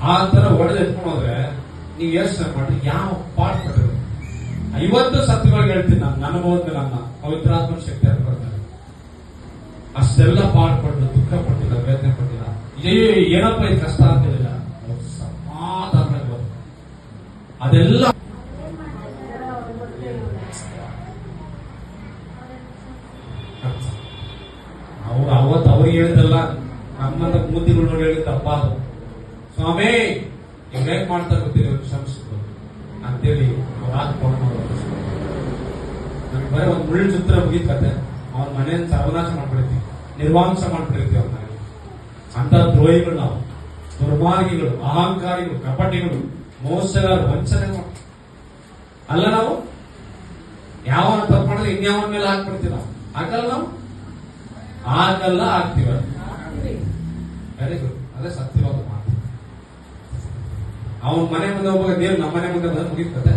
ಆ ತರ ಒಡೆದು ಎತ್ಕೊಂಡು ಹೋದ್ರೆ ನೀವು ಯೋಚನೆ ಮಾಡ್ರಿ ಯಾವ ಪಾಠ ಪಟ್ಟಿದ್ರು. ಇವತ್ತು ಸತ್ಯವಾಗಿ ಹೇಳ್ತೀನಿ, ನಾನು ನನ್ನ ಹೋದ್ಮೇಲೆ ನನ್ನ ಪವಿತ್ರಾತ್ಮ ಶಕ್ತಿ ಕೊಡ್ತಾರೆ. ಅಷ್ಟೆಲ್ಲ ಪಾಠ ಪಟ್ಟು ದುಃಖ ಪಟ್ಟಿಲ್ಲ, ವೇದನೆ ಪಟ್ಟಿಲ್ಲ, ಏನಪ್ಪ ಇದು ಕಷ್ಟ ಆಗ್ತಿಲ್ಲ, ಸಮಾಧಾನ ಅದೆಲ್ಲ ಅವ್ರು ಅವತ್ತು ಅವ್ರಿಗೆ ಹೇಳಿದಲ್ಲ, ನಮ್ಮಂತ ಮೂತಿಗಳು ನೋಡಿ ಹೇಳಿದ್ದಪ್ಪ ಅದು. ಸ್ವಾಮಿ ಇವ್ರು ಹೇಗ್ ಮಾಡ್ತಾ ಗೊತ್ತಿಲ್ಲ, ಕ್ಷಮಿಸಿದ್ರು ಅಂತೇಳಿ ಅವ್ರು ಹಾಕೊಂಡು ನಮ್ಗೆ ಬರೀ ಒಂದು ಮುಳ್ಳು ಚಿತ್ರ ಮುಗಿದ ಕತೆ. ಅವ್ರ ಮನೆಯನ್ನು ಸರ್ವನಾಶ ಮಾಡ್ಬಿಡ್ತೀವಿ, ನಿರ್ವಾಂಸ ಮಾಡ್ಬಿಡ್ತೀವಿ ಅವ್ರ ಮನೆ. ಅಂತ ದ್ರೋಹಿಗಳು ನಾವು, ದುರ್ಮಾರ್ಗಿಗಳು, ಅಹಂಕಾರಿಗಳು, ಕಪಟಿಗಳು, ಮೋಸಗಾರರು, ವಂಚನೆ ಮಾಡ ಅಲ್ಲ ನಾವು. ಯಾವ ತಪ್ಪು ಮಾಡಿದ್ರೆ ಇನ್ಯಾವನ ಮೇಲೆ ಹಾಕ್ಬಿಡ್ತೀವಿ ನಾವು. ಹಾಕಲ್ಲ ನಾವು, ಆಗಲ್ಲ ಆಗ್ತೀವ. ವೆರಿ ಗುಡ್, ಅದೇ ಸತ್ಯವಾದ ಮಾತು. ಅವನ ಮನೆ ಮುಂದೆ ಹೋಗುವಾಗ ದೇವ್ರು ನಮ್ಮ ಮನೆ ಮುಂದೆ ಬಂದ್ರೆ ಮುಗಿತದೆ.